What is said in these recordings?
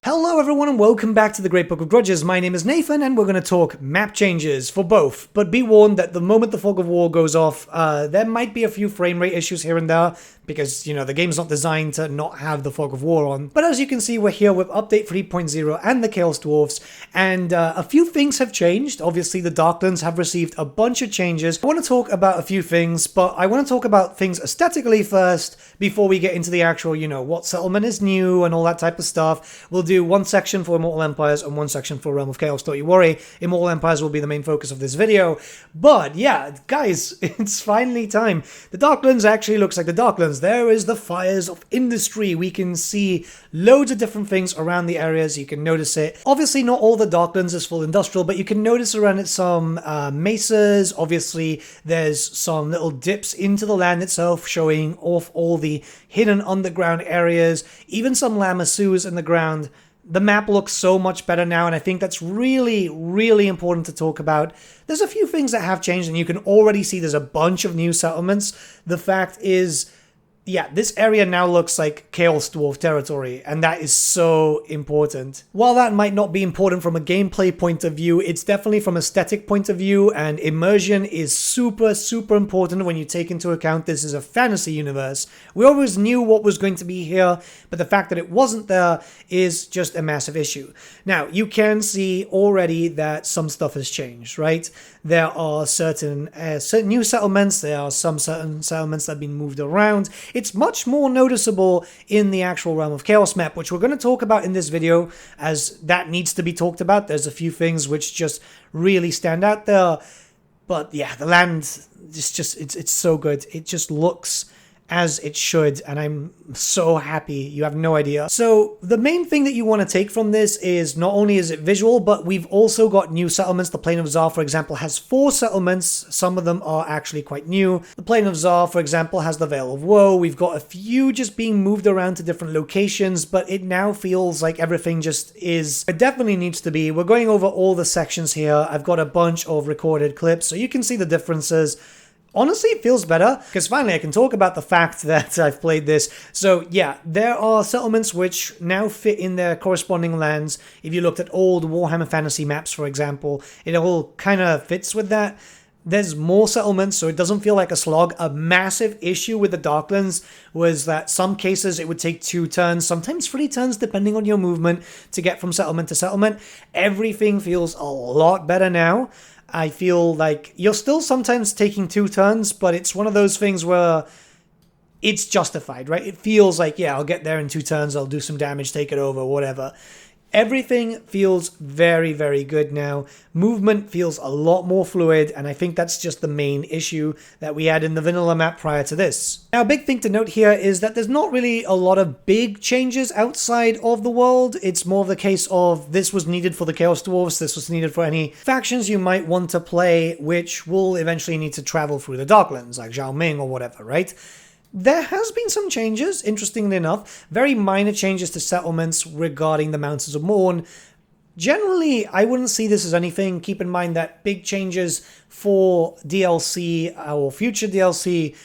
Hello everyone and welcome back to the Great Book of Grudges. My name is Nathan and we're going to talk map changes for both. But be warned that the moment the fog of war goes off, there might be a few frame rate issues here and there because, you know, the game's not designed to not have the fog of war on. But as you can see, we're here with update 3.0 and the Chaos Dwarfs, and a few things have changed. Obviously, the Darklands have received a bunch of changes. I want to talk about a few things, but I want to talk about things aesthetically first before we get into the actual, you know, what settlement is new and all that type of stuff. We'll do one section for Immortal Empires and one section for Realm of Chaos. Don't you worry, Immortal Empires will be the main focus of this video. But yeah, guys, it's finally time. The Darklands actually looks like the Darklands. There is the fires of industry. We can see loads of different things around the areas. You can notice it. Obviously, not all the Darklands is full industrial, but you can notice around it some mesas. Obviously, there's some little dips into the land itself, showing off all the hidden underground areas, even some lamassus in the ground. The map looks so much better now, and I think that's really, really important to talk about. There's a few things that have changed, and you can already see there's a bunch of new settlements. The fact is, yeah, this area now looks like Chaos Dwarf territory, and that is so important. While that might not be important from a gameplay point of view, it's definitely from aesthetic point of view, and immersion is super, super important when you take into account this is a fantasy universe. We always knew what was going to be here, but the fact that it wasn't there is just a massive issue. Now, you can see already that some stuff has changed, right? There are certain new settlements, there are some certain settlements that have been moved around. It's much more noticeable in the actual Realm of Chaos map, which we're going to talk about in this video, as that needs to be talked about. There's a few things which just really stand out there. But yeah, the land is just, it's so good. It just looks as it should, and I'm so happy. You have no idea. So the main thing that you want to take from this is not only is it visual, but we've also got new settlements. The Plain of Zar, for example, has 4 settlements. Some of them are actually quite new. The Plain of Zar, for example, has the Veil of Woe. We've got a few just being moved around to different locations, but it now feels like everything just is. It definitely needs to be. We're going over all the sections here. I've got a bunch of recorded clips, so you can see the differences. Honestly, it feels better, because finally I can talk about the fact that I've played this. So yeah, there are settlements which now fit in their corresponding lands. If you looked at old Warhammer Fantasy maps, for example, it all kind of fits with that. There's more settlements, so it doesn't feel like a slog. A massive issue with the Darklands was that some cases it would take 2 turns, sometimes 3 turns, depending on your movement, to get from settlement to settlement. Everything feels a lot better now. I feel like you're still sometimes taking 2 turns, but it's one of those things where it's justified, right? It feels like, yeah, I'll get there in 2 turns, I'll do some damage, take it over, whatever. Everything feels very, very good now. Movement feels a lot more fluid, and I think that's just the main issue that we had in the vanilla map prior to this. Now, a big thing to note here is that there's not really a lot of big changes outside of the world. It's more of the case of this was needed for the Chaos Dwarfs, this was needed for any factions you might want to play, which will eventually need to travel through the Darklands, like Zhao Ming or whatever, right? There has been some changes, interestingly enough, very minor changes to settlements regarding the Mountains of Morn. Generally, I wouldn't see this as anything. Keep in mind that big changes for DLC or future DLC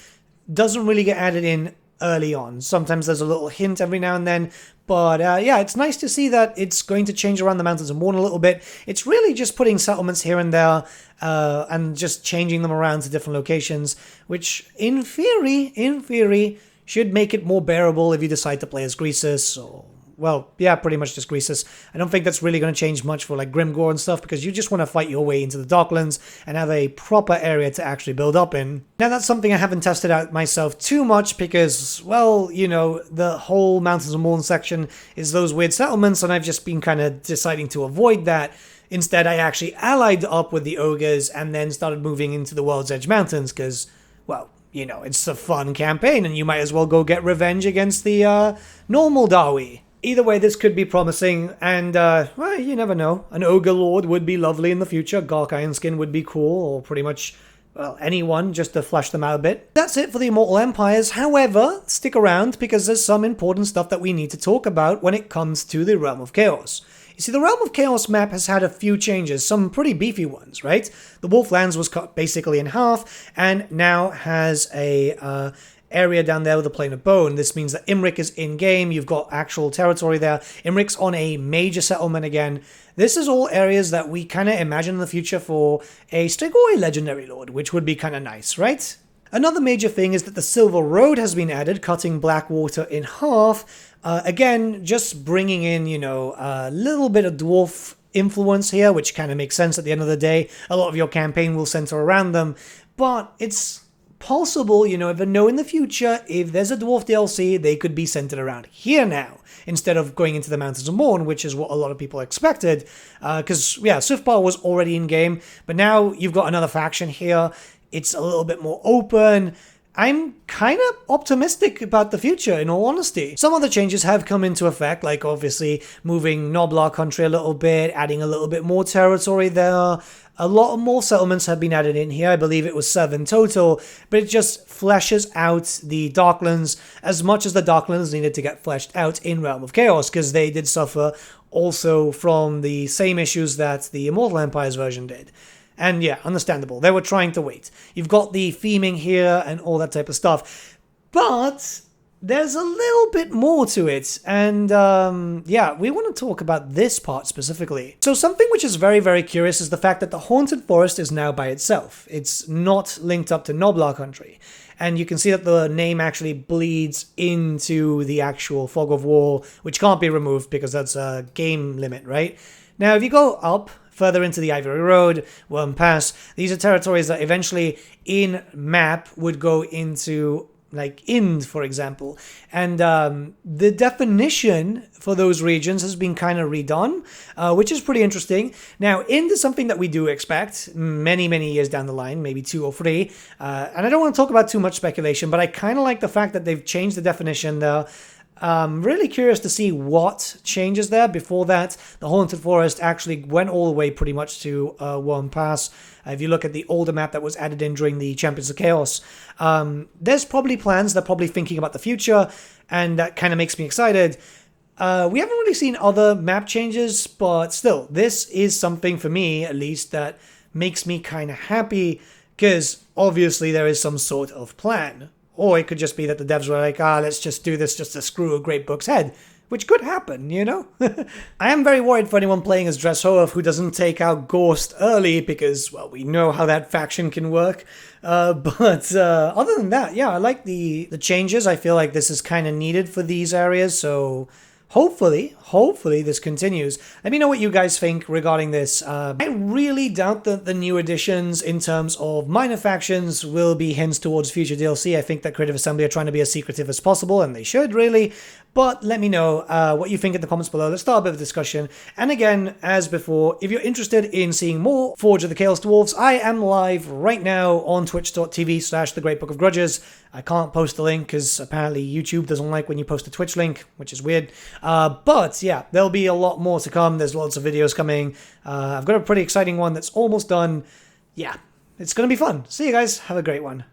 doesn't really get added in early on. Sometimes there's a little hint every now and then, but yeah, it's nice to see that it's going to change around the Mountains of Morn a little bit. It's really just putting settlements here and there and just changing them around to different locations, which in theory, should make it more bearable if you decide to play as Greasus or, well, yeah, pretty much just Greasus. I don't think that's really going to change much for like Grimgore and stuff, because you just want to fight your way into the Darklands and have a proper area to actually build up in. Now, that's something I haven't tested out myself too much because, well, you know, the whole Mountains of Morn section is those weird settlements, and I've just been kind of deciding to avoid that. Instead, I actually allied up with the ogres and then started moving into the World's Edge Mountains because, well, you know, it's a fun campaign and you might as well go get revenge against the normal Dawi. Either way, this could be promising, and, well, you never know. An Ogre Lord would be lovely in the future. Gark Ironskin would be cool, or pretty much, well, anyone, just to flesh them out a bit. That's it for the Immortal Empires. However, stick around, because there's some important stuff that we need to talk about when it comes to the Realm of Chaos. You see, the Realm of Chaos map has had a few changes, some pretty beefy ones, right? The Wolflands was cut basically in half, and now has a area down there with the Plane of Bone. This means that Imrik is in-game. You've got actual territory there. Imrik's on a major settlement again. This is all areas that we kind of imagine in the future for a Strigoi Legendary Lord, which would be kind of nice, right? Another major thing is that the Silver Road has been added, cutting Blackwater in half. Again, just bringing in, you know, a little bit of dwarf influence here, which kind of makes sense at the end of the day. A lot of your campaign will center around them, but it's possible, you know, if I know in the future, if there's a dwarf DLC, they could be centered around here now, instead of going into the Mountains of Morn, which is what a lot of people expected. Because, yeah, Swiftbar was already in-game, but now you've got another faction here. It's a little bit more open. I'm kind of optimistic about the future, in all honesty. Some other changes have come into effect, like obviously moving Noblar country a little bit, adding a little bit more territory there. A lot more settlements have been added in here. I believe it was 7 total, but it just fleshes out the Darklands as much as the Darklands needed to get fleshed out in Realm of Chaos, because they did suffer also from the same issues that the Immortal Empires version did. And yeah, understandable. They were trying to wait. You've got the theming here and all that type of stuff. But there's a little bit more to it. And yeah, we want to talk about this part specifically. So something which is very, very curious is the fact that the Haunted Forest is now by itself. It's not linked up to Noblar country. And you can see that the name actually bleeds into the actual Fog of War, which can't be removed because that's a game limit, right? Now, if you go up further into the Ivory Road, Worm Pass, these are territories that eventually in map would go into, like, Ind, for example. And the definition for those regions has been kind of redone, which is pretty interesting. Now, Ind is something that we do expect many, many years down the line, maybe 2 or 3. And I don't want to talk about too much speculation, but I kind of like the fact that they've changed the definition there. Really curious to see what changes there. Before that, the Haunted Forest actually went all the way pretty much to Worm Pass. If you look at the older map that was added in during the Champions of Chaos, there's probably plans. They're probably thinking about the future, and that kind of makes me excited. We haven't really seen other map changes, but still, this is something for me, at least, that makes me kind of happy, because obviously there is some sort of plan. Or it could just be that the devs were like, let's just do this just to screw a great book's head. Which could happen, you know? I am very worried for anyone playing as Dreshoaf who doesn't take out Ghost early because, well, we know how that faction can work. But other than that, yeah, I like the changes. I feel like this is kind of needed for these areas, so hopefully this continues. Let me know what you guys think regarding this. I really doubt that the new additions in terms of minor factions will be hints towards future DLC. I think that Creative Assembly are trying to be as secretive as possible, and they should, really. But let me know what you think in the comments below. Let's start a bit of a discussion. And again, as before, if you're interested in seeing more Forge of the Chaos Dwarfs, I am live right now on twitch.tv/thegreatbookofgrudges. I can't post the link because apparently YouTube doesn't like when you post a Twitch link, which is weird. But yeah, there'll be a lot more to come. There's lots of videos coming. I've got a pretty exciting one that's almost done. Yeah, it's going to be fun. See you guys. Have a great one.